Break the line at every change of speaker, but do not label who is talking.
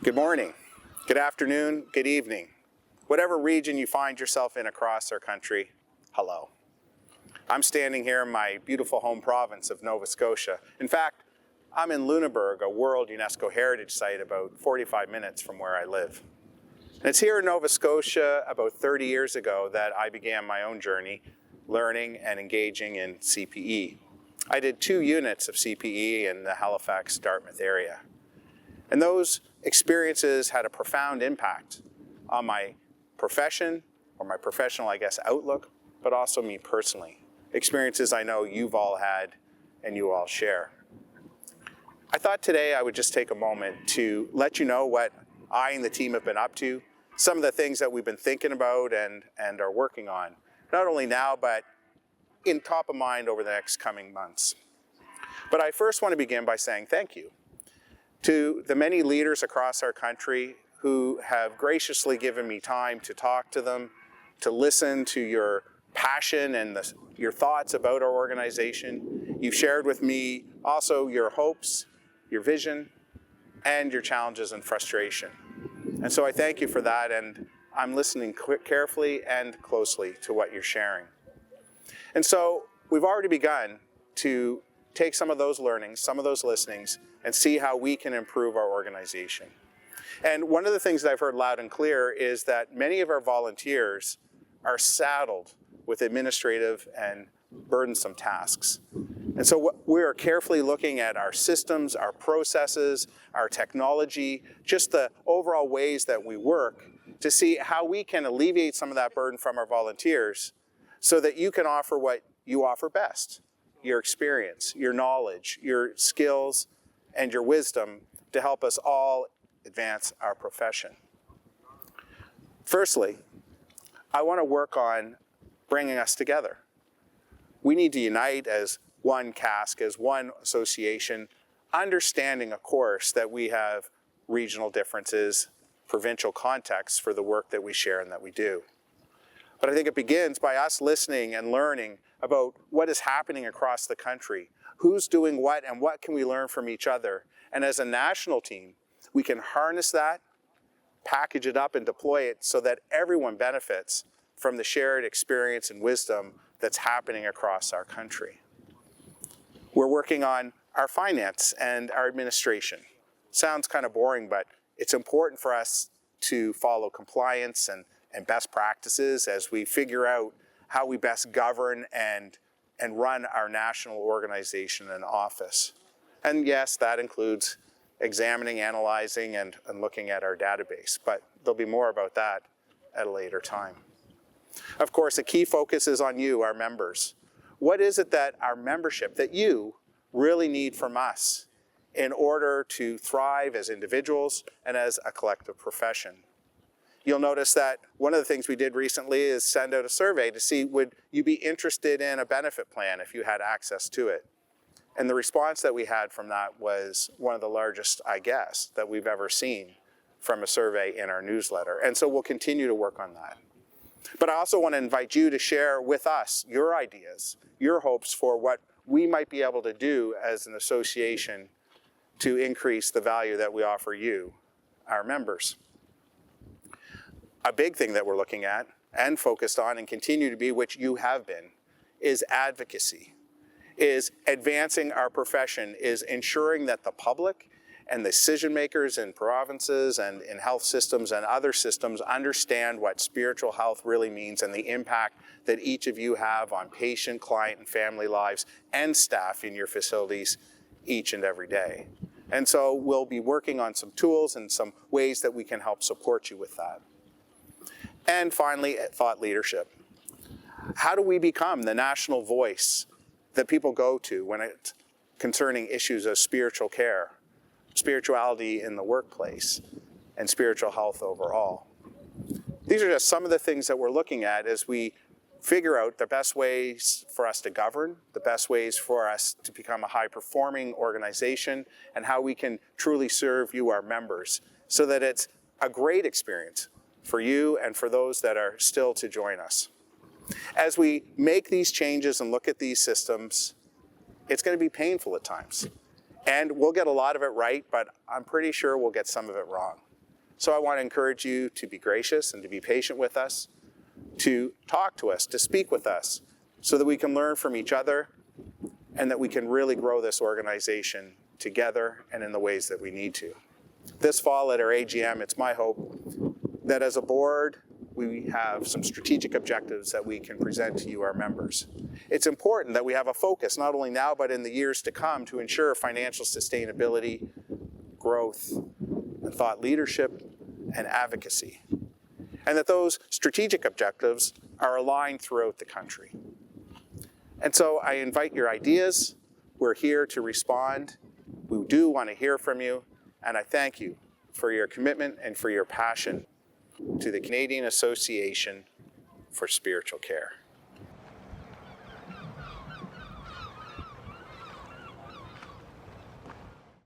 Good morning, good afternoon, good evening. Whatever region you find yourself in across our country, hello. I'm standing here in my beautiful home province of Nova Scotia. In fact, I'm in Lunenburg, a World UNESCO Heritage Site about 45 minutes from where I live. And it's here in Nova Scotia about 30 years ago that I began my own journey learning and engaging in CPE. I did 2 units of CPE in the Halifax-Dartmouth area. And those experiences had a profound impact on my profession, or my professional, outlook, but also me personally. Experiences I know you've all had and you all share. I thought today I would just take a moment to let you know what I and the team have been up to, some of the things that we've been thinking about and are working on, not only now, but in top of mind over the next coming months. But I first want to begin by saying thank you to the many leaders across our country who have graciously given me time to talk to them, to listen to your passion and your thoughts about our organization. You've shared with me also your hopes, your vision, and your challenges and frustration. And so I thank you for that, and I'm listening carefully and closely to what you're sharing. And so we've already begun to take some of those learnings, some of those listenings, and see how we can improve our organization. And one of the things that I've heard loud and clear is that many of our volunteers are saddled with administrative and burdensome tasks. And so we are carefully looking at our systems, our processes, our technology, just the overall ways that we work to see how we can alleviate some of that burden from our volunteers so that you can offer what you offer best, your experience, your knowledge, your skills, and your wisdom to help us all advance our profession. Firstly, I want to work on bringing us together. We need to unite as one CASC, as one association, understanding, of course, that we have regional differences, provincial contexts for the work that we share and that we do. But I think it begins by us listening and learning about what is happening across the country, who's doing what, and what can we learn from each other. And as a national team, we can harness that, package it up, and deploy it so that everyone benefits from the shared experience and wisdom that's happening across our country. We're working on our finance and our administration. Sounds kind of boring, but it's important for us to follow compliance and best practices as we figure out how we best govern and run our national organization and office. And yes, that includes examining, analyzing, and looking at our database, but there'll be more about that at a later time. Of course, a key focus is on you, our members. What is it that our membership, that you really need from us in order to thrive as individuals and as a collective profession? You'll notice that one of the things we did recently is send out a survey to see, would you be interested in a benefit plan if you had access to it? And the response that we had from that was one of the largest, I guess, that we've ever seen from a survey in our newsletter. And so we'll continue to work on that. But I also want to invite you to share with us your ideas, your hopes for what we might be able to do as an association to increase the value that we offer you, our members. A big thing that we're looking at and focused on and continue to be, which you have been, is advocacy, is advancing our profession, is ensuring that the public and the decision makers in provinces and in health systems and other systems understand what spiritual health really means and the impact that each of you have on patient, client, and family lives and staff in your facilities each and every day. And so we'll be working on some tools and some ways that we can help support you with that. And finally, thought leadership. How do we become the national voice that people go to when it's concerning issues of spiritual care, spirituality in the workplace, and spiritual health overall? These are just some of the things that we're looking at as we figure out the best ways for us to govern, the best ways for us to become a high-performing organization, and how we can truly serve you, our members, so that it's a great experience for you and for those that are still to join us. As we make these changes and look at these systems, it's going to be painful at times. And we'll get a lot of it right, but I'm pretty sure we'll get some of it wrong. So I want to encourage you to be gracious and to be patient with us, to talk to us, to speak with us, so that we can learn from each other and that we can really grow this organization together and in the ways that we need to. This fall at our AGM, it's my hope that as a board, we have some strategic objectives that we can present to you, our members. It's important that we have a focus, not only now, but in the years to come, to ensure financial sustainability, growth, and thought leadership, and advocacy. And that those strategic objectives are aligned throughout the country. And so I invite your ideas. We're here to respond. We do want to hear from you, and I thank you for your commitment and for your passion to the Canadian Association for Spiritual Care.